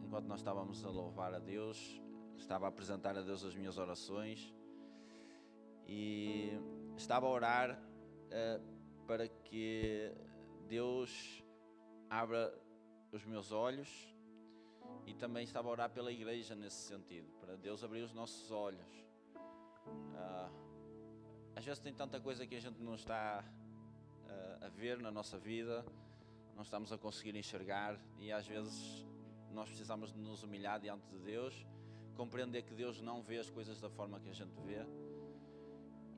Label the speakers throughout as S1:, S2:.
S1: Enquanto nós estávamos a louvar a Deus, estava a apresentar a Deus as minhas orações e estava a orar para que Deus abra os meus olhos, e também estava a orar pela igreja nesse sentido, para Deus abrir os nossos olhos. Às vezes tem tanta coisa que a gente não está a ver na nossa vida, não estamos a conseguir enxergar, e às vezes nós precisamos de nos humilhar diante de Deus, compreender que Deus não vê as coisas da forma que a gente vê,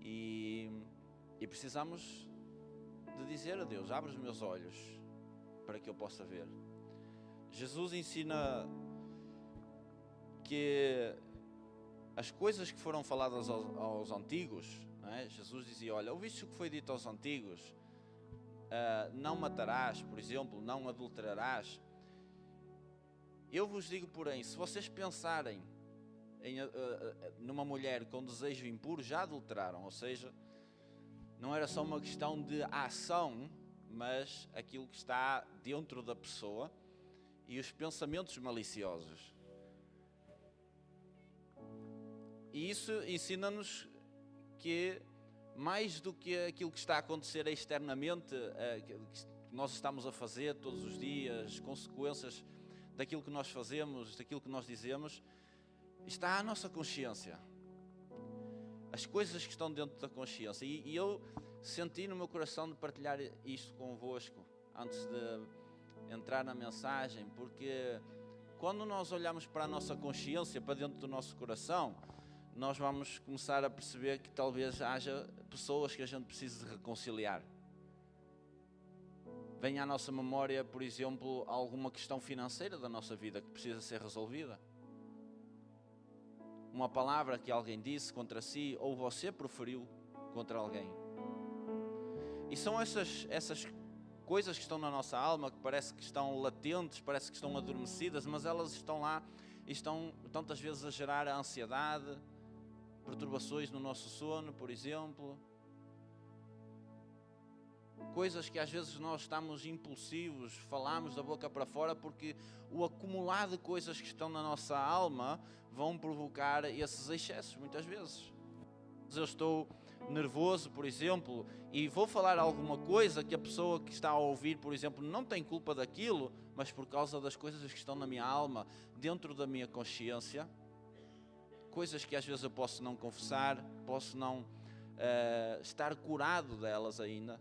S1: e precisamos de dizer a Deus: abre os meus olhos para que eu possa ver. Jesus ensina que as coisas que foram faladas aos antigos, não é? Jesus dizia: olha, ouviste o que foi dito aos antigos? Não matarás, por exemplo, não adulterarás. Eu vos digo, porém, se vocês pensarem numa mulher com desejo impuro, já adulteraram. Ou seja, não era só uma questão de ação, mas aquilo que está dentro da pessoa e os pensamentos maliciosos. E isso ensina-nos que, mais do que aquilo que está a acontecer externamente, que nós estamos a fazer todos os dias, consequências daquilo que nós fazemos, daquilo que nós dizemos, está a nossa consciência. As coisas que estão dentro da consciência. E eu senti no meu coração de partilhar isto convosco antes de entrar na mensagem, porque quando nós olhamos para a nossa consciência, para dentro do nosso coração, nós vamos começar a perceber que talvez haja pessoas que a gente precise de reconciliar. Venha à nossa memória, por exemplo, alguma questão financeira da nossa vida que precisa ser resolvida. Uma palavra que alguém disse contra si, ou você proferiu contra alguém. E são essas coisas que estão na nossa alma, que parece que estão latentes, parece que estão adormecidas, mas elas estão lá e estão tantas vezes a gerar a ansiedade, perturbações no nosso sono, por exemplo. Coisas que às vezes nós estamos impulsivos, falamos da boca para fora, porque o acumulado de coisas que estão na nossa alma vão provocar esses excessos, muitas vezes. Eu estou nervoso, por exemplo, e vou falar alguma coisa que a pessoa que está a ouvir, por exemplo, não tem culpa daquilo, mas por causa das coisas que estão na minha alma, dentro da minha consciência, coisas que às vezes eu posso não confessar, posso não estar curado delas ainda,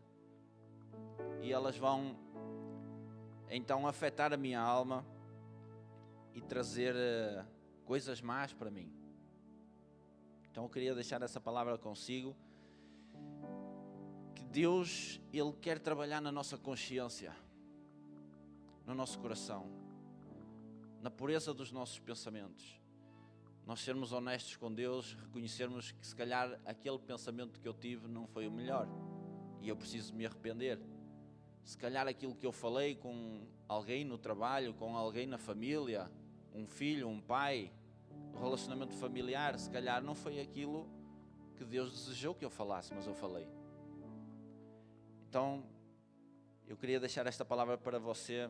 S1: e elas vão então afetar a minha alma e trazer coisas más para mim. Então eu queria deixar essa palavra consigo, que Deus, Ele quer trabalhar na nossa consciência, no nosso coração, na pureza dos nossos pensamentos. Nós sermos honestos com Deus, reconhecermos que se calhar aquele pensamento que eu tive não foi o melhor e eu preciso me arrepender. Se calhar aquilo que eu falei com alguém no trabalho, com alguém na família, um filho, um pai, um relacionamento familiar, se calhar não foi aquilo que Deus desejou que eu falasse, mas eu falei. Então, eu queria deixar esta palavra para você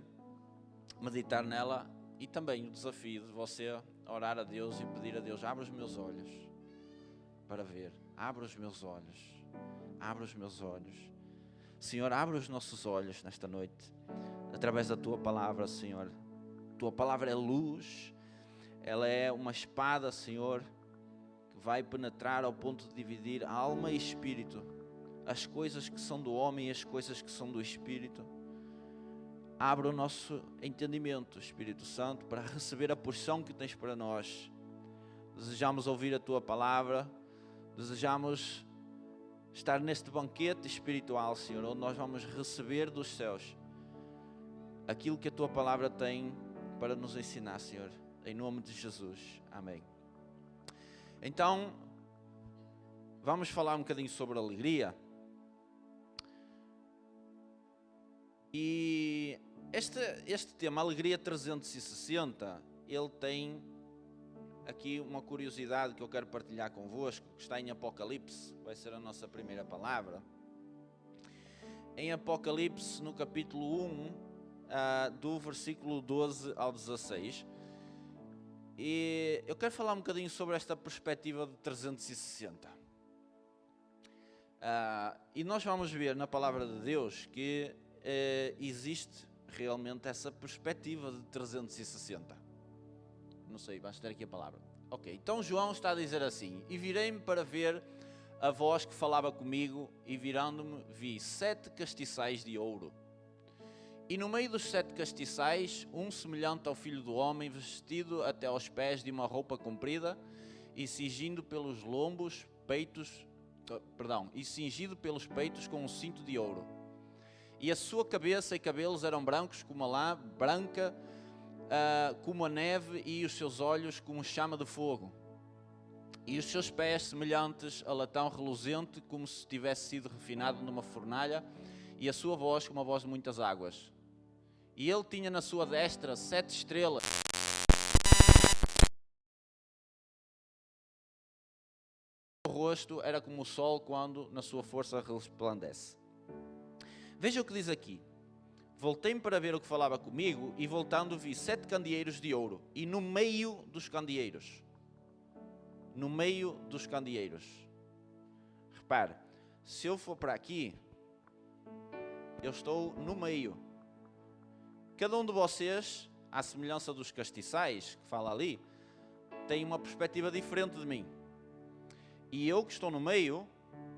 S1: meditar nela, e também o desafio de você orar a Deus e pedir a Deus: abre os meus olhos para ver, abre os meus olhos, abre os meus olhos. Senhor, abre os nossos olhos nesta noite, através da Tua palavra, Senhor. Tua palavra é luz, ela é uma espada, Senhor, que vai penetrar ao ponto de dividir alma e espírito, as coisas que são do homem e as coisas que são do espírito. Abre o nosso entendimento, Espírito Santo, para receber a porção que tens para nós. Desejamos ouvir a Tua palavra, desejamos estar neste banquete espiritual, Senhor, onde nós vamos receber dos céus aquilo que a Tua palavra tem para nos ensinar, Senhor, em nome de Jesus. Amém. Então, vamos falar um bocadinho sobre alegria. E este tema, Alegria 360, ele tem aqui uma curiosidade que eu quero partilhar convosco, que está em Apocalipse, vai ser a nossa primeira palavra. Em Apocalipse, no capítulo 1, do versículo 12 ao 16. E eu quero falar um bocadinho sobre esta perspectiva de 360. E nós vamos ver na palavra de Deus que existe realmente essa perspectiva de 360. Não sei, vais ter aqui a palavra. Ok, então João está a dizer assim: e virei-me para ver a voz que falava comigo, e virando-me vi 7 castiçais de ouro. E no meio dos 7 castiçais, um semelhante ao Filho do Homem, vestido até aos pés de uma roupa comprida, e cingido pelos peitos com um cinto de ouro. E a sua cabeça e cabelos eram brancos como a lã, branca como a neve, e os seus olhos como chama de fogo. E os seus pés semelhantes a latão reluzente, como se tivesse sido refinado numa fornalha, e a sua voz como a voz de muitas águas. E ele tinha na sua destra 7 estrelas. O rosto era como o sol quando na sua força resplandece. Veja o que diz aqui. Voltei-me para ver o que falava comigo, e voltando vi 7 candeeiros de ouro, e no meio dos candeeiros, repare, se eu for para aqui, eu estou no meio. Cada um de vocês, à semelhança dos castiçais, que fala ali, tem uma perspectiva diferente de mim. E eu que estou no meio,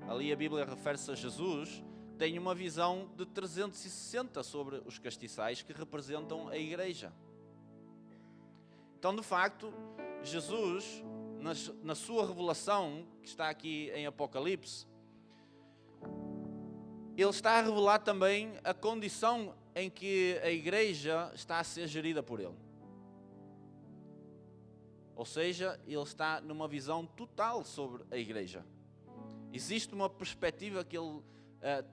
S1: ali a Bíblia refere-se a Jesus, tenho uma visão de 360 sobre os castiçais que representam a igreja. Então, de facto, Jesus, na sua revelação, que está aqui em Apocalipse, ele está a revelar também a condição em que a igreja está a ser gerida por ele. Ou seja, ele está numa visão total sobre a igreja. Existe uma perspectiva que ele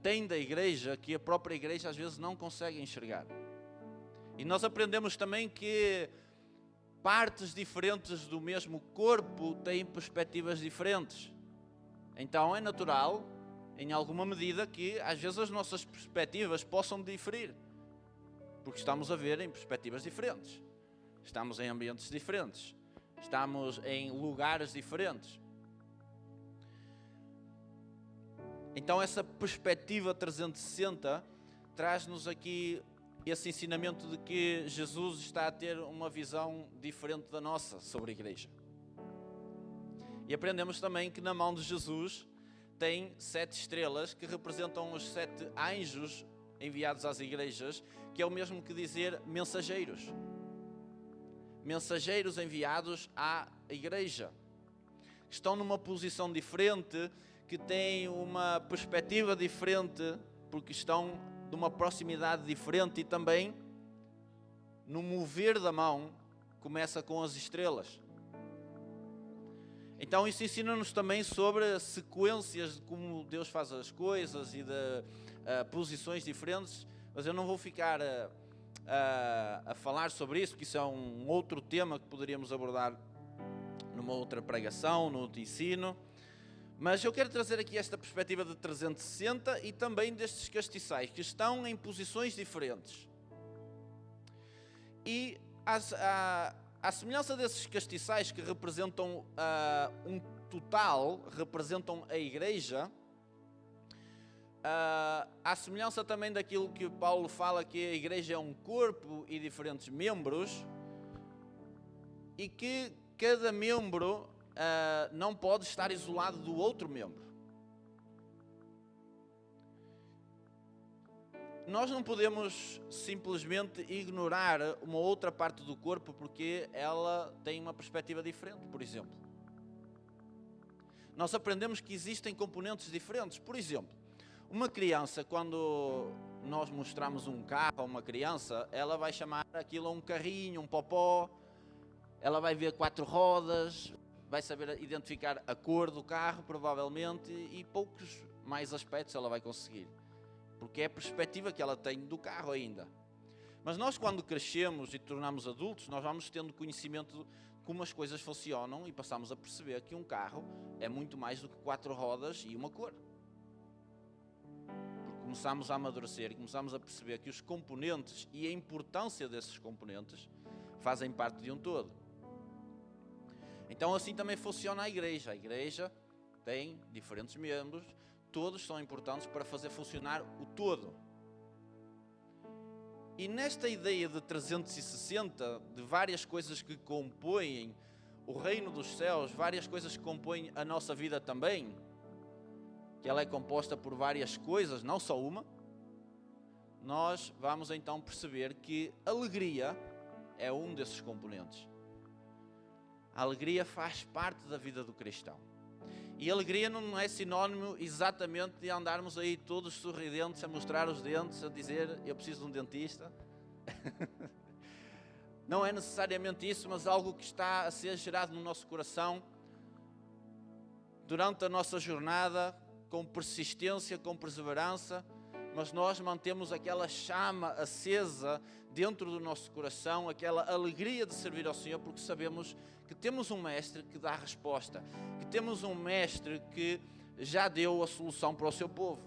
S1: tem da igreja que a própria igreja às vezes não consegue enxergar. E nós aprendemos também que partes diferentes do mesmo corpo têm perspectivas diferentes. Então é natural, em alguma medida, que às vezes as nossas perspectivas possam diferir, porque estamos a ver em perspectivas diferentes, estamos em ambientes diferentes, estamos em lugares diferentes. Então essa perspectiva 360 traz-nos aqui esse ensinamento de que Jesus está a ter uma visão diferente da nossa sobre a igreja. E aprendemos também que na mão de Jesus tem 7 estrelas que representam os 7 anjos enviados às igrejas, que é o mesmo que dizer mensageiros. Mensageiros enviados à igreja. Estão numa posição diferente, que têm uma perspectiva diferente, porque estão de uma proximidade diferente, e também no mover da mão começa com as estrelas. Então isso ensina-nos também sobre sequências de como Deus faz as coisas e de posições diferentes, mas eu não vou ficar a falar sobre isso, porque isso é um outro tema que poderíamos abordar numa outra pregação, no outro ensino. Mas eu quero trazer aqui esta perspectiva de 360 e também destes castiçais que estão em posições diferentes. E à semelhança desses castiçais que representam um total, representam a igreja, à semelhança também daquilo que Paulo fala, que a igreja é um corpo e diferentes membros, e que cada membro não pode estar isolado do outro membro. Nós não podemos simplesmente ignorar uma outra parte do corpo porque ela tem uma perspectiva diferente, por exemplo. Nós aprendemos que existem componentes diferentes. Por exemplo, uma criança, quando nós mostramos um carro a uma criança, ela vai chamar aquilo um carrinho, um popó, ela vai ver 4 rodas, vai saber identificar a cor do carro, provavelmente, e poucos mais aspectos ela vai conseguir, porque é a perspectiva que ela tem do carro ainda. Mas nós, quando crescemos e tornamos adultos, nós vamos tendo conhecimento de como as coisas funcionam e passamos a perceber que um carro é muito mais do que 4 rodas e uma cor. Porque começamos a amadurecer e começamos a perceber que os componentes e a importância desses componentes fazem parte de um todo. Então assim também funciona a igreja. A igreja tem diferentes membros, todos são importantes para fazer funcionar o todo. E nesta ideia de 360, de várias coisas que compõem o reino dos céus, várias coisas que compõem a nossa vida também, que ela é composta por várias coisas, não só uma, nós vamos então perceber que alegria é um desses componentes. A alegria faz parte da vida do cristão. E alegria não é sinónimo exatamente de andarmos aí todos sorridentes, a mostrar os dentes, a dizer eu preciso de um dentista. Não é necessariamente isso, mas algo que está a ser gerado no nosso coração durante a nossa jornada, com persistência, com perseverança, mas nós mantemos aquela chama acesa dentro do nosso coração, aquela alegria de servir ao Senhor, porque sabemos que temos um mestre que dá a resposta, que temos um mestre que já deu a solução para o seu povo.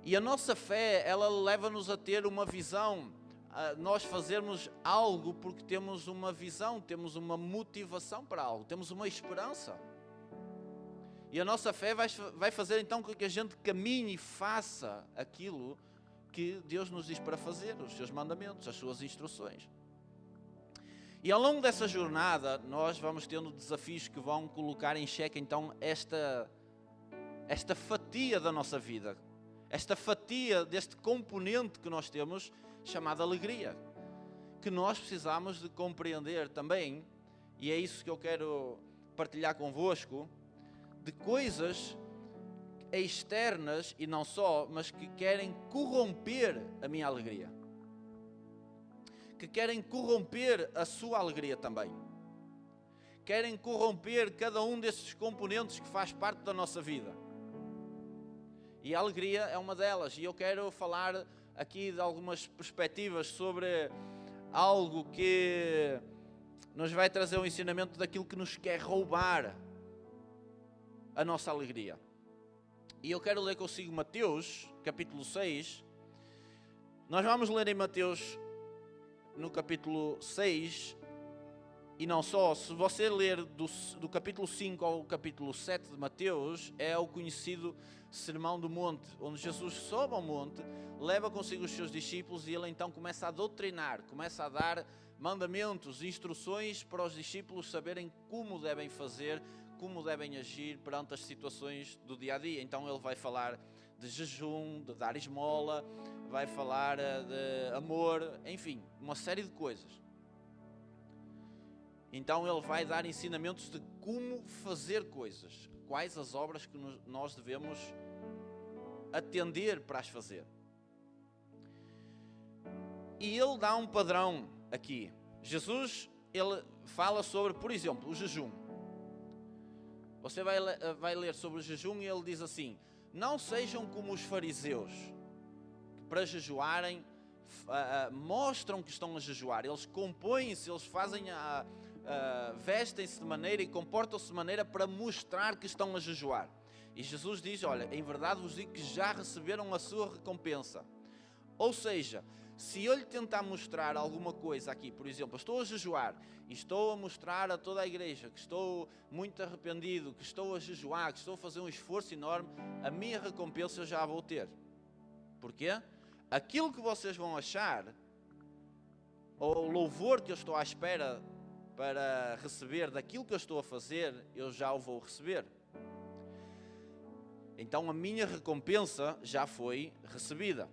S1: E a nossa fé, ela leva-nos a ter uma visão, a nós fazermos algo porque temos uma visão, temos uma motivação para algo, temos uma esperança. E a nossa fé vai fazer então com que a gente caminhe e faça aquilo que Deus nos diz para fazer, os seus mandamentos, as suas instruções. E ao longo dessa jornada, nós vamos tendo desafios que vão colocar em xeque então esta fatia da nossa vida, esta fatia deste componente que nós temos, chamado alegria, que nós precisamos de compreender também, e é isso que eu quero partilhar convosco, de coisas externas e não só, mas que querem corromper a minha alegria, que querem corromper a sua alegria também, querem corromper cada um desses componentes que faz parte da nossa vida. E a alegria é uma delas, e eu quero falar aqui de algumas perspectivas sobre algo que nos vai trazer um ensinamento daquilo que nos quer roubar a nossa alegria. E eu quero ler consigo Mateus, capítulo 6. Nós vamos ler em Mateus, no capítulo 6, e não só, se você ler do capítulo 5 ao capítulo 7 de Mateus, é o conhecido Sermão do Monte, onde Jesus sobe ao monte, leva consigo os seus discípulos e ele então começa a doutrinar, começa a dar mandamentos, instruções para os discípulos saberem como devem fazer, como devem agir perante as situações do dia a dia. Então ele vai falar de jejum, de dar esmola, vai falar de amor, enfim, uma série de coisas. Então ele vai dar ensinamentos de como fazer coisas, quais as obras que nós devemos atender para as fazer. E ele dá um padrão aqui. Jesus, ele fala sobre, por exemplo, o jejum. Você vai ler sobre o jejum e ele diz assim: não sejam como os fariseus, que para jejuarem mostram que estão a jejuar. Eles compõem-se, eles fazem vestem-se de maneira e comportam-se de maneira para mostrar que estão a jejuar. E Jesus diz: olha, em verdade vos digo que já receberam a sua recompensa. Ou seja, se eu lhe tentar mostrar alguma coisa aqui, por exemplo, estou a jejuar e estou a mostrar a toda a igreja que estou muito arrependido, que estou a jejuar, que estou a fazer um esforço enorme, a minha recompensa eu já a vou ter. Porquê? Aquilo que vocês vão achar, ou o louvor que eu estou à espera para receber daquilo que eu estou a fazer, eu já o vou receber. Então a minha recompensa já foi recebida.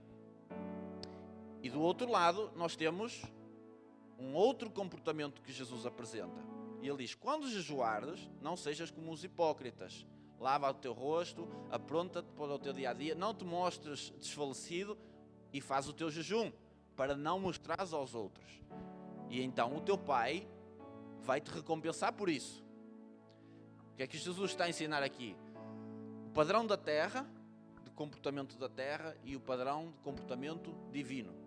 S1: E do outro lado, nós temos um outro comportamento que Jesus apresenta. E ele diz: quando jejuares, não sejas como os hipócritas. Lava o teu rosto, apronta-te para o teu dia-a-dia, não te mostres desfalecido e faz o teu jejum, para não mostrares aos outros. E então o teu Pai vai te recompensar por isso. O que é que Jesus está a ensinar aqui? O padrão da terra, de comportamento da terra, e o padrão de comportamento divino.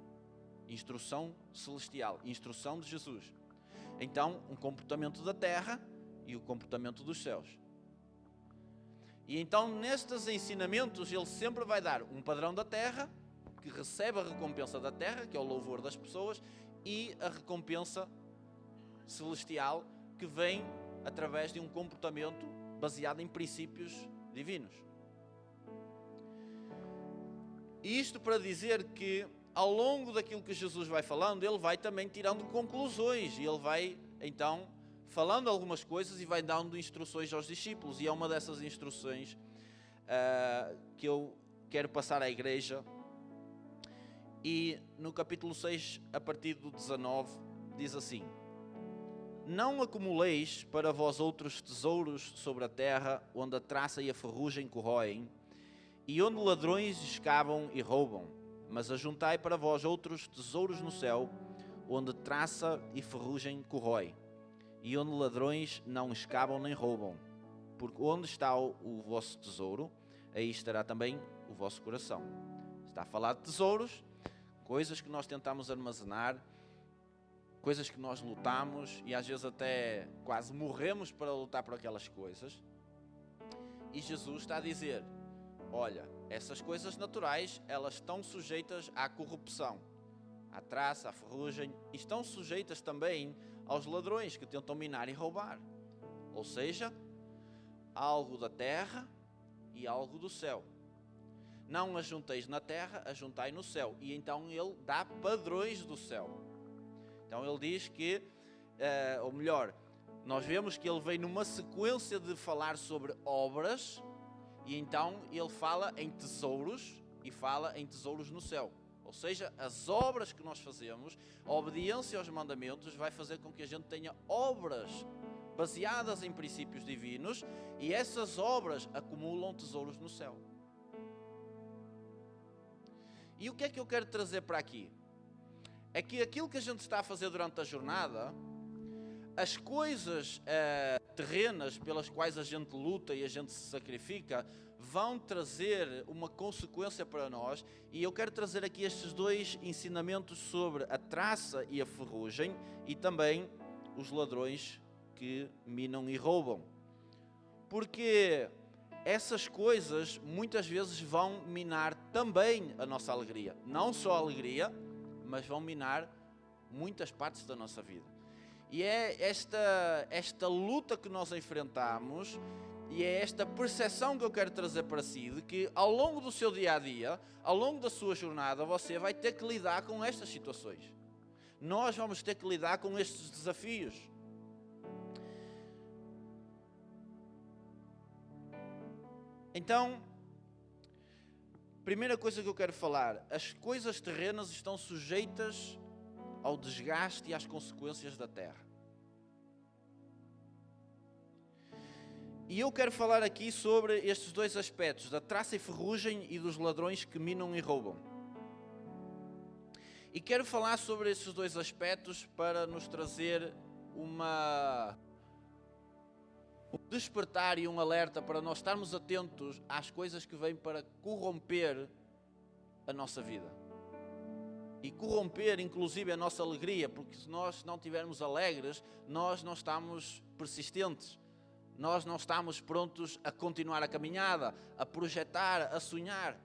S1: Instrução celestial, instrução de Jesus. Então, um comportamento da terra e o comportamento dos céus. E então, nestes ensinamentos, ele sempre vai dar um padrão da terra, que recebe a recompensa da terra, que é o louvor das pessoas, e a recompensa celestial, que vem através de um comportamento baseado em princípios divinos. E isto para dizer que, ao longo daquilo que Jesus vai falando, ele vai também tirando conclusões, e ele vai, então, falando algumas coisas e vai dando instruções aos discípulos. E é uma dessas instruções que eu quero passar à igreja. E no capítulo 6, a partir do 19, diz assim: Não acumuleis para vós outros tesouros sobre a terra, onde a traça e a ferrugem corroem, e onde ladrões escavam e roubam, mas ajuntai para vós outros tesouros no céu, onde traça e ferrugem corrói, e onde ladrões não escavam nem roubam. Porque onde está o vosso tesouro, aí estará também o vosso coração. Está a falar de tesouros, coisas que nós tentamos armazenar, coisas que nós lutamos e às vezes até quase morremos para lutar por aquelas coisas. E Jesus está a dizer: olha, essas coisas naturais, elas estão sujeitas à corrupção, à traça, à ferrugem, e estão sujeitas também aos ladrões que tentam minar e roubar. Ou seja, algo da terra e algo do céu. Não ajunteis na terra, ajuntai no céu. E então ele dá padrões do céu. Então ele diz que, ou melhor, nós vemos que ele vem numa sequência de falar sobre obras, e então ele fala em tesouros e fala em tesouros no céu. Ou seja, as obras que nós fazemos, a obediência aos mandamentos vai fazer com que a gente tenha obras baseadas em princípios divinos, e essas obras acumulam tesouros no céu. E o que é que eu quero trazer para aqui? É que aquilo que a gente está a fazer durante a jornada, as coisas terrenas pelas quais a gente luta e a gente se sacrifica, vão trazer uma consequência para nós. E eu quero trazer aqui estes dois ensinamentos sobre a traça e a ferrugem, e também os ladrões que minam e roubam. Porque essas coisas muitas vezes vão minar também a nossa alegria. Não só a alegria, mas vão minar muitas partes da nossa vida. E é esta luta que nós enfrentamos, e é esta percepção que eu quero trazer para si, de que ao longo do seu dia-a-dia, ao longo da sua jornada, você vai ter que lidar com estas situações. Nós vamos ter que lidar com estes desafios. Então, primeira coisa que eu quero falar: as coisas terrenas estão sujeitas ao desgaste e às consequências da terra. E eu quero falar aqui sobre estes dois aspectos, da traça e ferrugem e dos ladrões que minam e roubam. E quero falar sobre estes dois aspectos para nos trazer um despertar e um alerta para nós estarmos atentos às coisas que vêm para corromper a nossa vida. E corromper inclusive a nossa alegria, porque se nós não estivermos alegres, nós não estamos persistentes, nós não estamos prontos a continuar a caminhada, a projetar, a sonhar.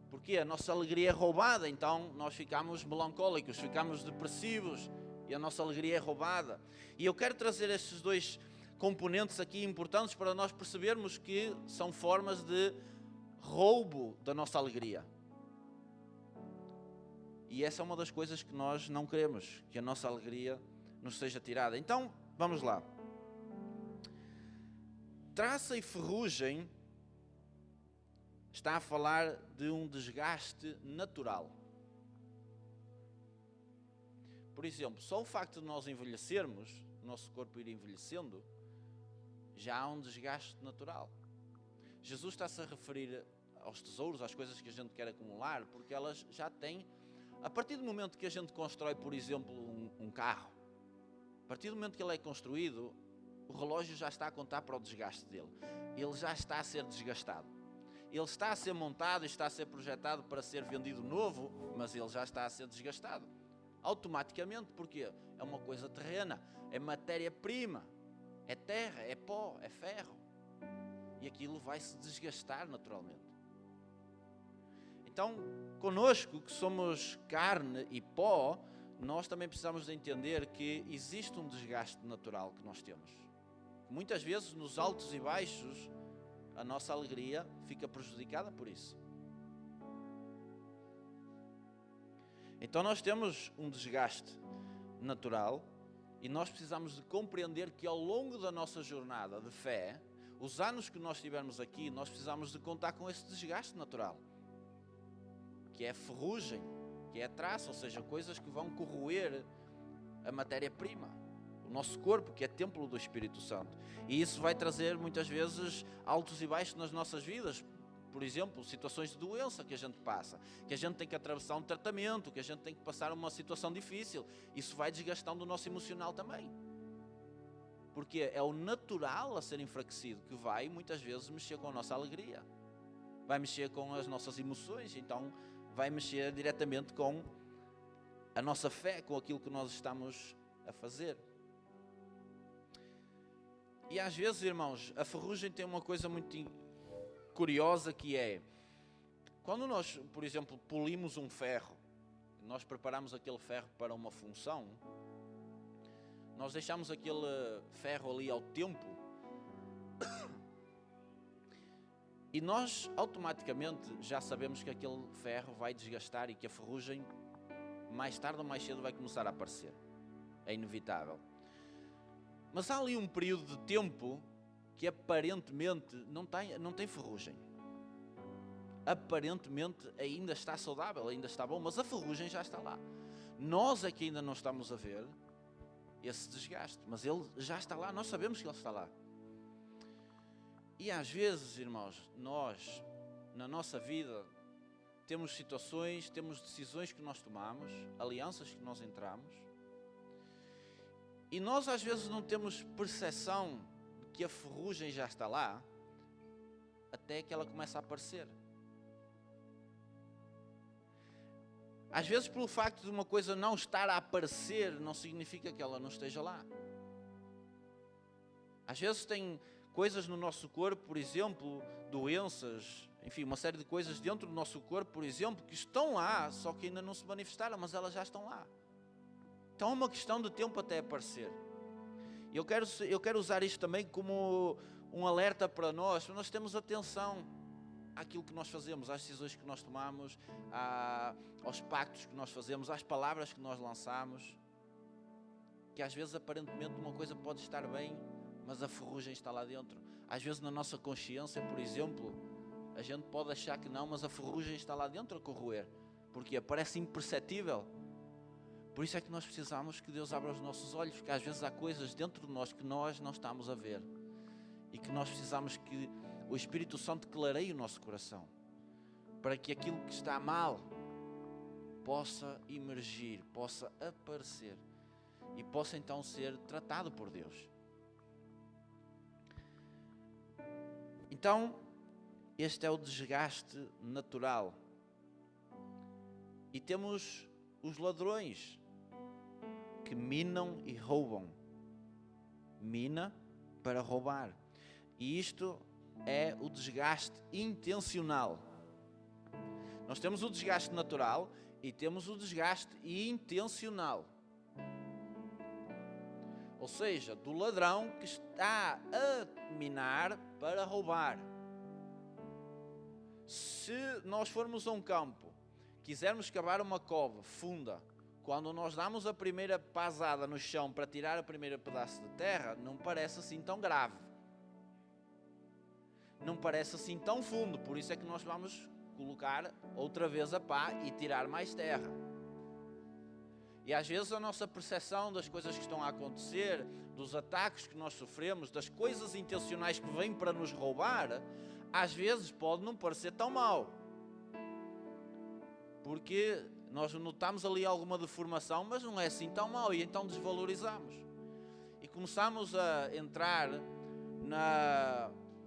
S1: Porque a nossa alegria é roubada, então nós ficamos melancólicos, ficamos depressivos e a nossa alegria é roubada. E eu quero trazer estes dois componentes aqui importantes para nós percebermos que são formas de roubo da nossa alegria. E essa é uma das coisas que nós não queremos, que a nossa alegria nos seja tirada. Então, vamos lá. Traça e ferrugem está a falar de um desgaste natural. Por exemplo, só o facto de nós envelhecermos, o nosso corpo ir envelhecendo, já há um desgaste natural. Jesus está-se a referir aos tesouros, às coisas que a gente quer acumular, porque elas já têm. A partir do momento que a gente constrói, por exemplo, um carro, a partir do momento que ele é construído, o relógio já está a contar para o desgaste dele. Ele já está a ser desgastado. Ele está a ser montado e está a ser projetado para ser vendido novo, mas ele já está a ser desgastado. Automaticamente, porque é uma coisa terrena, é matéria-prima, é terra, é pó, é ferro. e aquilo vai se desgastar naturalmente. Então, conosco que somos carne e pó, nós também precisamos de entender que existe um desgaste natural que nós temos. Muitas vezes, nos altos e baixos, a nossa alegria fica prejudicada por isso. Então nós temos um desgaste natural e nós precisamos de compreender que ao longo da nossa jornada de fé, os anos que nós tivermos aqui, nós precisamos de contar com esse desgaste natural, que é ferrugem, que é traça, ou seja, coisas que vão corroer a matéria-prima, o nosso corpo, que é templo do Espírito Santo. E isso vai trazer muitas vezes altos e baixos nas nossas vidas. Por exemplo, situações de doença que a gente passa, que a gente tem que atravessar um tratamento, que a gente tem que passar uma situação difícil. Isso vai desgastando o nosso emocional também. Porque é o natural a ser enfraquecido que vai muitas vezes mexer com a nossa alegria. Vai mexer com as nossas emoções, então vai mexer diretamente com a nossa fé, com aquilo que nós estamos a fazer. E às vezes, irmãos, a ferrugem tem uma coisa muito curiosa que é, quando nós, por exemplo, polimos um ferro, nós preparamos aquele ferro para uma função, nós deixamos aquele ferro ali ao tempo e nós automaticamente já sabemos que aquele ferro vai desgastar e que a ferrugem mais tarde ou mais cedo vai começar a aparecer. É inevitável. Mas há ali um período de tempo que aparentemente não tem ferrugem. Aparentemente ainda está saudável, ainda está bom, mas a ferrugem já está lá. Nós é que ainda não estamos a ver esse desgaste, mas ele já está lá, nós sabemos que ele está lá. E às vezes, irmãos, nós, na nossa vida, temos situações, temos decisões que nós tomamos, alianças que nós entramos, e nós às vezes não temos percepção que a ferrugem já está lá, até que ela começa a aparecer. Às vezes, pelo facto de uma coisa não estar a aparecer, não significa que ela não esteja lá. Às vezes tem coisas no nosso corpo, por exemplo, doenças, enfim, uma série de coisas dentro do nosso corpo, por exemplo, que estão lá, só que ainda não se manifestaram, mas elas já estão lá. Então é uma questão de tempo até aparecer. E eu quero usar isto também como um alerta para nós termos atenção àquilo que nós fazemos, às decisões que nós tomamos, aos pactos que nós fazemos, às palavras que nós lançamos, que às vezes aparentemente uma coisa pode estar bem, mas a ferrugem está lá dentro. Às vezes na nossa consciência, por exemplo, a gente pode achar que não, mas a ferrugem está lá dentro a corroer, porque parece imperceptível. Por isso é que nós precisamos que Deus abra os nossos olhos, porque às vezes há coisas dentro de nós que nós não estamos a ver e que nós precisamos que o Espírito Santo clareie o nosso coração, para que aquilo que está mal possa emergir, possa aparecer e possa então ser tratado por Deus. Então, este é o desgaste natural. E temos os ladrões que minam e roubam. Mina para roubar. E isto é o desgaste intencional. Nós temos o desgaste natural e temos o desgaste intencional. Ou seja, do ladrão que está a minar para roubar. Se nós formos a um campo, quisermos cavar uma cova funda, quando nós damos a primeira pasada no chão para tirar o primeiro pedaço de terra, não parece assim tão grave. Não parece assim tão fundo, por isso é que nós vamos colocar outra vez a pá e tirar mais terra. E às vezes a nossa percepção das coisas que estão a acontecer, dos ataques que nós sofremos, das coisas intencionais que vêm para nos roubar, às vezes pode não parecer tão mal. Porque nós notamos ali alguma deformação, mas não é assim tão mau, e então desvalorizamos. E começamos a entrar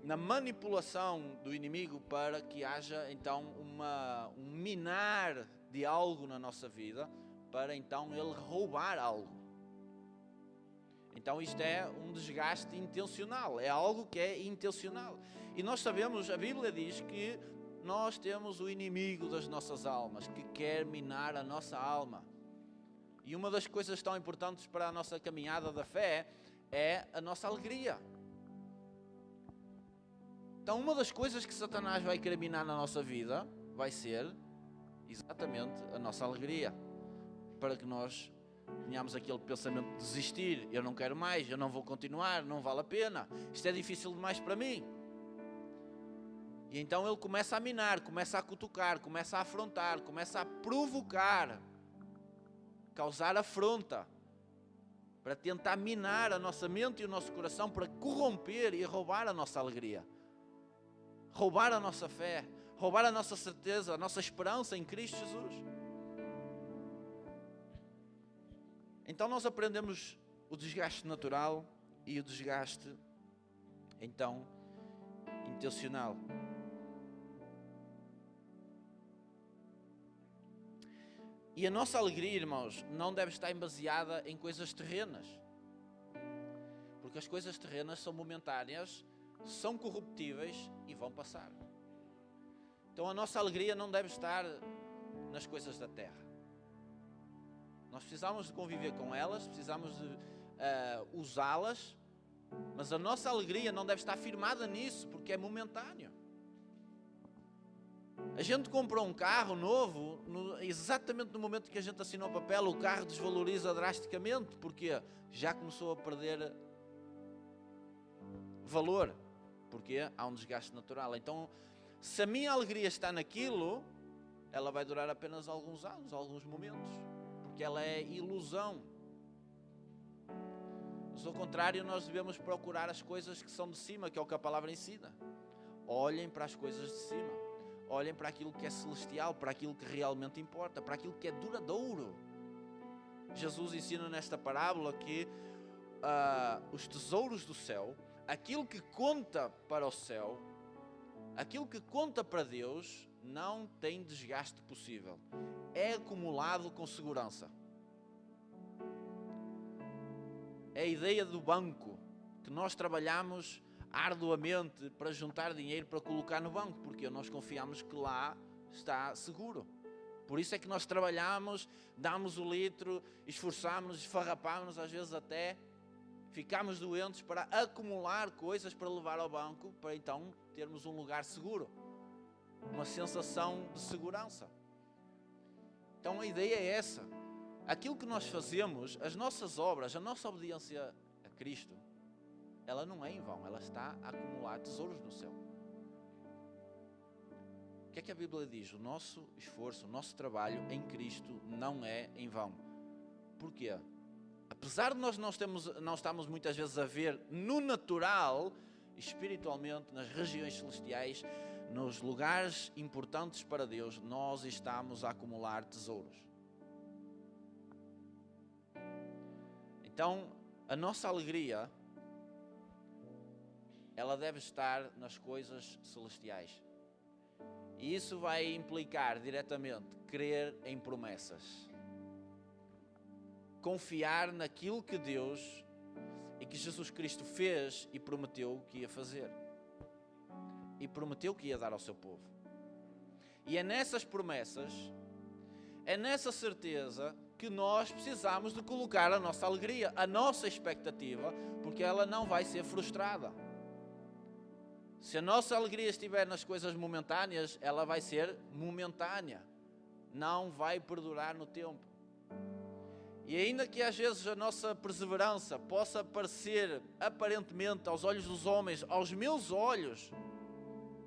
S1: na manipulação do inimigo para que haja então um minar de algo na nossa vida, para então ele roubar algo. Então isto é um desgaste intencional, é algo que é intencional. E nós sabemos, a Bíblia diz que nós temos o inimigo das nossas almas, que quer minar a nossa alma. E uma das coisas tão importantes para a nossa caminhada da fé é a nossa alegria. Então, uma das coisas que Satanás vai querer minar na nossa vida vai ser exatamente a nossa alegria, para que nós tenhamos aquele pensamento de desistir. Eu não quero mais, eu não vou continuar, não vale a pena, isto é difícil demais para mim. E então ele começa a minar, começa a cutucar, começa a afrontar, começa a provocar, causar afronta, para tentar minar a nossa mente e o nosso coração, para corromper e roubar a nossa alegria, roubar a nossa fé, roubar a nossa certeza, a nossa esperança em Cristo Jesus. Então nós aprendemos o desgaste natural e o desgaste, então, intencional. E a nossa alegria, irmãos, não deve estar baseada em coisas terrenas. Porque as coisas terrenas são momentâneas, são corruptíveis e vão passar. Então a nossa alegria não deve estar nas coisas da terra. Nós precisamos de conviver com elas, precisamos de usá-las, mas a nossa alegria não deve estar firmada nisso, porque é momentâneo. A gente comprou um carro novo, exatamente no momento que a gente assinou o papel, o carro desvaloriza drasticamente, porque já começou a perder valor, porque há um desgaste natural. Então, se a minha alegria está naquilo, ela vai durar apenas alguns anos, alguns momentos, porque ela é ilusão. Mas ao contrário, nós devemos procurar as coisas que são de cima, que é o que a palavra ensina. Olhem para as coisas de cima. Olhem para aquilo que é celestial, para aquilo que realmente importa, para aquilo que é duradouro. Jesus ensina nesta parábola que os tesouros do céu, aquilo que conta para o céu, aquilo que conta para Deus, não tem desgaste possível. É acumulado com segurança. É a ideia do banco, que nós trabalhamos arduamente para juntar dinheiro para colocar no banco, porque nós confiamos que lá está seguro. Por isso é que nós trabalhamos, damos o litro, esforçamos-nos, esfarrapamos-nos, às vezes até ficamos doentes para acumular coisas para levar ao banco, para então termos um lugar seguro, uma sensação de segurança. Então a ideia é essa. Aquilo que nós fazemos, as nossas obras, a nossa obediência a Cristo, ela não é em vão, ela está a acumular tesouros no céu. O que é que a Bíblia diz? O nosso esforço, o nosso trabalho em Cristo não é em vão. Porquê? Apesar de nós não estamos muitas vezes a ver no natural, espiritualmente, nas regiões celestiais, nos lugares importantes para Deus, nós estamos a acumular tesouros. Então, a nossa alegria, ela deve estar nas coisas celestiais. E isso vai implicar diretamente crer em promessas. Confiar naquilo que Deus e que Jesus Cristo fez e prometeu que ia fazer. E prometeu que ia dar ao seu povo. E é nessas promessas, é nessa certeza que nós precisamos de colocar a nossa alegria, a nossa expectativa, porque ela não vai ser frustrada. Se a nossa alegria estiver nas coisas momentâneas, ela vai ser momentânea, não vai perdurar no tempo. E ainda que às vezes a nossa perseverança possa parecer, aparentemente, aos olhos dos homens, aos meus olhos,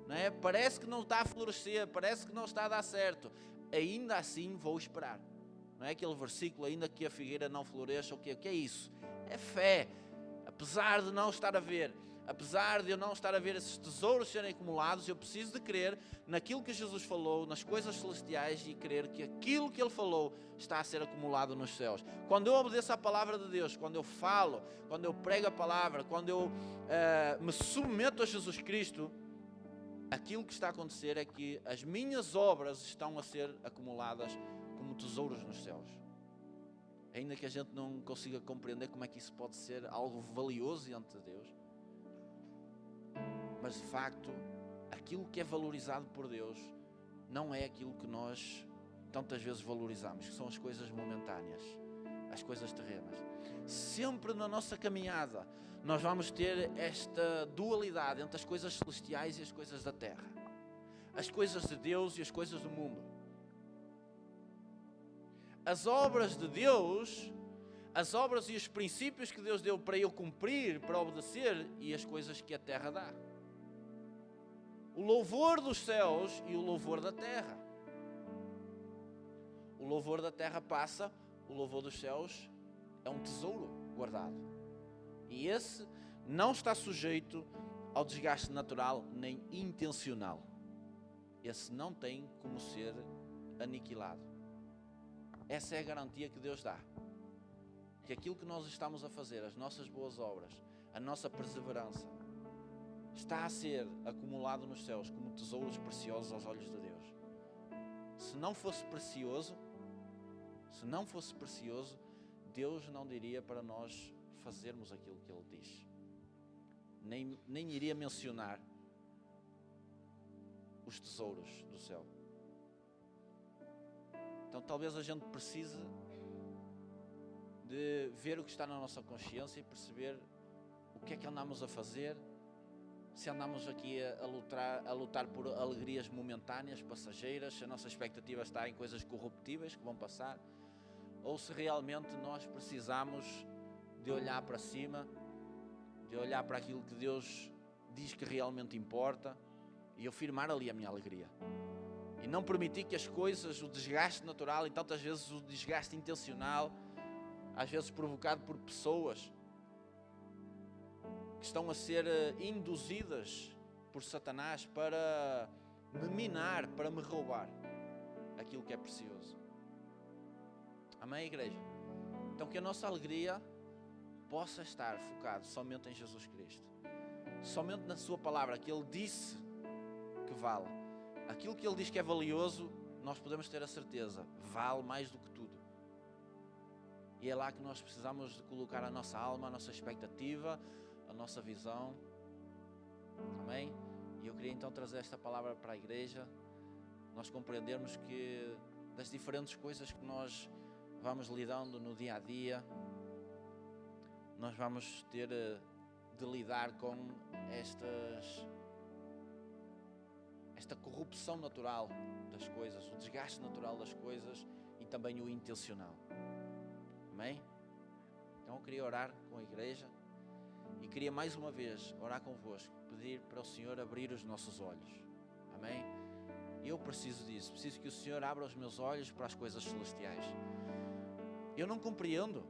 S1: não é? Parece que não está a florescer, parece que não está a dar certo, ainda assim vou esperar. Não é aquele versículo, ainda que a figueira não floresça, o que é isso? É fé, apesar de não estar a ver. Apesar de eu não estar a ver esses tesouros serem acumulados, eu preciso de crer naquilo que Jesus falou, nas coisas celestiais, e crer que aquilo que Ele falou está a ser acumulado nos céus. Quando eu obedeço à palavra de Deus, quando eu falo, quando eu prego a palavra, quando eu me submeto a Jesus Cristo, aquilo que está a acontecer é que as minhas obras estão a ser acumuladas como tesouros nos céus. Ainda que a gente não consiga compreender como é que isso pode ser algo valioso diante de Deus, Mas de facto, aquilo que é valorizado por Deus não é aquilo que nós tantas vezes valorizamos, que são as coisas momentâneas, as coisas terrenas. Sempre na nossa caminhada nós vamos ter esta dualidade entre as coisas celestiais e as coisas da terra, as coisas de Deus e as coisas do mundo. As obras de Deus, as obras e os princípios que Deus deu para eu cumprir, para obedecer, e as coisas que a terra dá. O louvor dos céus e o louvor da terra. O louvor da terra passa, o louvor dos céus é um tesouro guardado. E esse não está sujeito ao desgaste natural nem intencional. Esse não tem como ser aniquilado. Essa é a garantia que Deus dá. Que aquilo que nós estamos a fazer, as nossas boas obras, a nossa perseverança, está a ser acumulado nos céus como tesouros preciosos aos olhos de Deus. Se não fosse precioso, Deus não diria para nós fazermos aquilo que Ele diz. Nem iria mencionar os tesouros do céu. Então talvez a gente precise de ver o que está na nossa consciência e perceber o que é que andamos a fazer, se andamos aqui a lutar por alegrias momentâneas, passageiras, se a nossa expectativa está em coisas corruptíveis que vão passar, ou se realmente nós precisamos de olhar para cima, de olhar para aquilo que Deus diz que realmente importa e eu firmar ali a minha alegria. E não permitir que as coisas, o desgaste natural e tantas vezes o desgaste intencional, às vezes provocado por pessoas que estão a ser induzidas por Satanás para me minar, para me roubar aquilo que é precioso. Amém, igreja? Então que a nossa alegria possa estar focada somente em Jesus Cristo, somente na sua palavra, que Ele disse que vale. Aquilo que Ele diz que é valioso, nós podemos ter a certeza, vale mais do que tudo. E é lá que nós precisamos de colocar a nossa alma, a nossa expectativa, a nossa visão. Amém? E eu queria então trazer esta palavra para a igreja, nós compreendermos que das diferentes coisas que nós vamos lidando no dia a dia, nós vamos ter de lidar com esta corrupção natural das coisas, o desgaste natural das coisas e também o intencional. Amém? Então eu queria orar com a igreja e queria mais uma vez orar convosco, pedir para o Senhor abrir os nossos olhos. Amém? Eu preciso disso, preciso que o Senhor abra os meus olhos para as coisas celestiais. Eu não compreendo.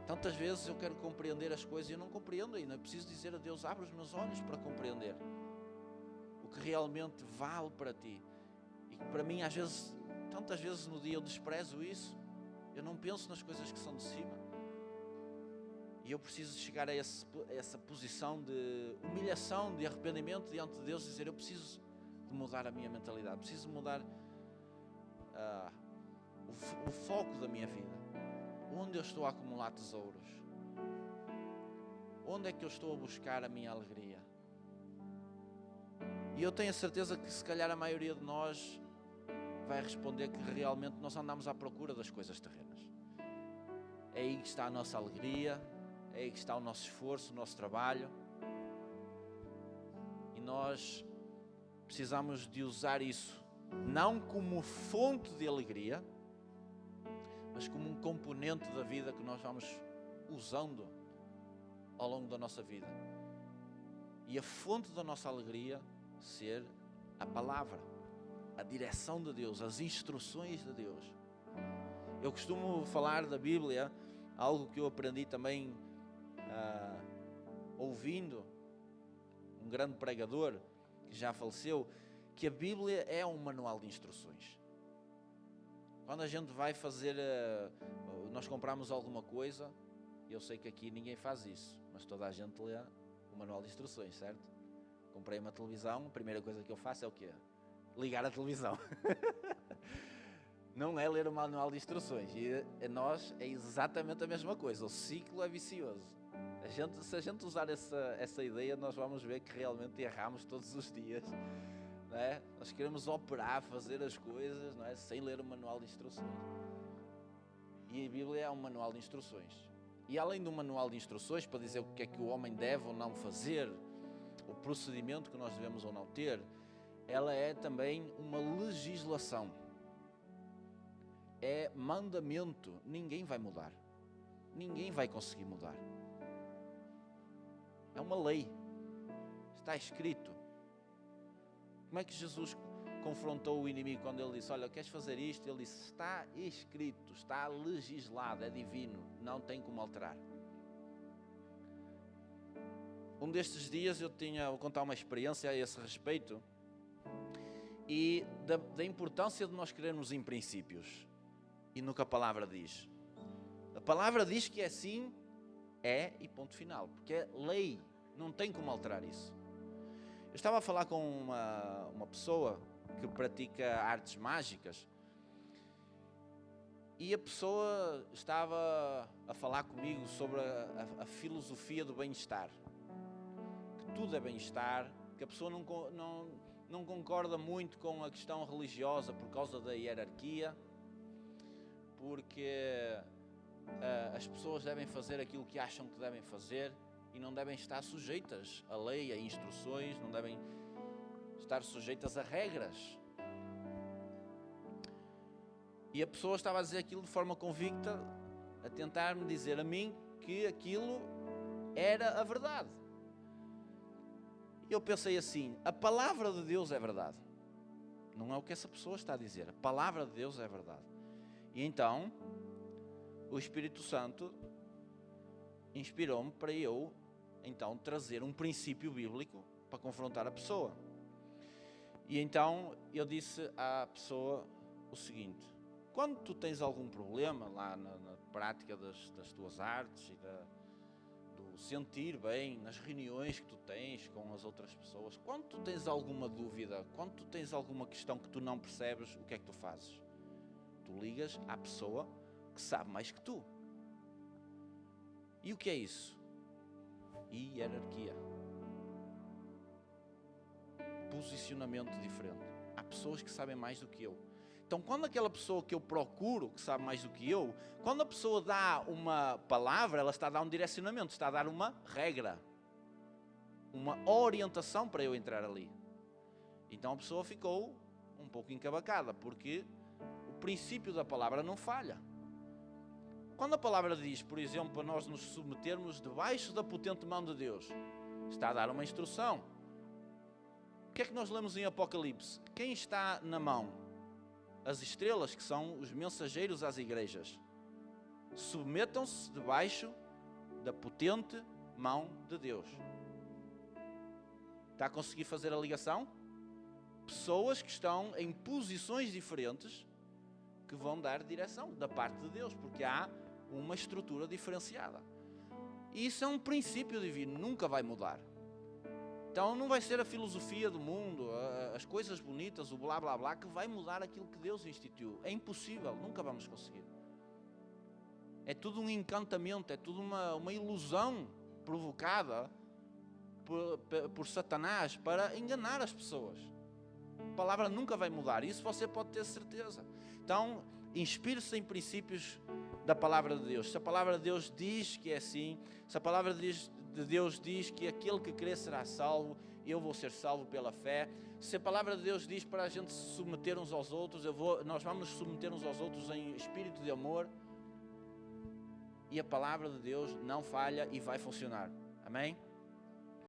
S1: Tantas vezes eu quero compreender as coisas e eu não compreendo ainda. Eu preciso dizer a Deus, abre os meus olhos para compreender o que realmente vale para Ti. E que para mim, às vezes, tantas vezes no dia eu desprezo isso. Eu não penso nas coisas que são de cima. E eu preciso chegar a essa posição de humilhação, de arrependimento diante de Deus e dizer, eu preciso de mudar a minha mentalidade, preciso mudar o foco da minha vida. Onde eu estou a acumular tesouros? Onde é que eu estou a buscar a minha alegria? E eu tenho a certeza que se calhar a maioria de nós vai responder que realmente nós andamos à procura das coisas terrenas. É aí que está a nossa alegria, é aí que está o nosso esforço, o nosso trabalho. E nós precisamos de usar isso, não como fonte de alegria, mas como um componente da vida que nós vamos usando ao longo da nossa vida. E a fonte da nossa alegria ser a palavra, a direção de Deus, as instruções de Deus. Eu costumo falar da Bíblia, algo que eu aprendi também ouvindo um grande pregador que já faleceu, que a Bíblia é um manual de instruções. Quando a gente vai fazer, nós compramos alguma coisa, eu sei que aqui ninguém faz isso, mas toda a gente lê o manual de instruções, certo? Comprei uma televisão, a primeira coisa que eu faço é o quê? Ligar a televisão. Não é ler o manual de instruções. E a nós é exatamente a mesma coisa. O ciclo é vicioso. Se a gente usar essa ideia, nós vamos ver que realmente erramos todos os dias. Não é? Nós queremos operar, fazer as coisas, não é? Sem ler o manual de instruções. E a Bíblia é um manual de instruções. E além do manual de instruções, para dizer o que é que o homem deve ou não fazer, o procedimento que nós devemos ou não ter, ela é também uma legislação. É mandamento. Ninguém vai mudar. Ninguém vai conseguir mudar. É uma lei. Está escrito. Como é que Jesus confrontou o inimigo quando ele disse: olha, queres fazer isto? Ele disse: está escrito, está legislado, é divino, não tem como alterar. Um destes dias vou contar uma experiência a esse respeito e da importância de nós crermos em princípios e no que a palavra diz. A palavra diz que é assim, é e ponto final, porque é lei, não tem como alterar isso. Eu estava a falar com uma pessoa que pratica artes mágicas e a pessoa estava a falar comigo sobre a filosofia do bem-estar, que tudo é bem-estar, que a pessoa não concorda muito com a questão religiosa por causa da hierarquia, porque as pessoas devem fazer aquilo que acham que devem fazer e não devem estar sujeitas à lei, a instruções, não devem estar sujeitas a regras. E a pessoa estava a dizer aquilo de forma convicta, a tentar-me dizer a mim que aquilo era a verdade. E eu pensei assim: a palavra de Deus é verdade. Não é o que essa pessoa está a dizer. A palavra de Deus é verdade. E então, o Espírito Santo inspirou-me para eu, então, trazer um princípio bíblico para confrontar a pessoa. E então, eu disse à pessoa o seguinte: quando tu tens algum problema lá na prática das tuas artes e do sentir bem, nas reuniões que tu tens com as outras pessoas, quando tu tens alguma dúvida, quando tu tens alguma questão que tu não percebes, o que é que tu fazes? Tu ligas à pessoa que sabe mais que tu. E o que é isso? Hierarquia. Posicionamento diferente. Há pessoas que sabem mais do que eu. Então, quando aquela pessoa que eu procuro, que sabe mais do que eu, quando a pessoa dá uma palavra, ela está a dar um direcionamento, está a dar uma regra, uma orientação para eu entrar ali. Então a pessoa ficou um pouco encabacada, porque o princípio da palavra não falha. Quando a palavra diz, por exemplo, para nós nos submetermos debaixo da potente mão de Deus, está a dar uma instrução. O que é que nós lemos em Apocalipse? Quem está na mão? As estrelas, que são os mensageiros às igrejas. Submetam-se debaixo da potente mão de Deus. Está a conseguir fazer a ligação? Pessoas que estão em posições diferentes que vão dar direção da parte de Deus, porque há uma estrutura diferenciada. E isso é um princípio divino, nunca vai mudar. Então não vai ser a filosofia do mundo, as coisas bonitas, o blá blá blá, que vai mudar aquilo que Deus instituiu. É impossível, nunca vamos conseguir. É tudo um encantamento, é tudo uma ilusão provocada por Satanás para enganar as pessoas. A palavra nunca vai mudar, isso você pode ter certeza. Então, inspire-se em princípios da palavra de Deus. Se a palavra de Deus diz que é assim, se a palavra de Deus diz que aquele que crê será salvo, eu vou ser salvo pela fé. Se a palavra de Deus diz para a gente se submeter uns aos outros, nós vamos nos submeter uns aos outros em espírito de amor. E a palavra de Deus não falha e vai funcionar. Amém?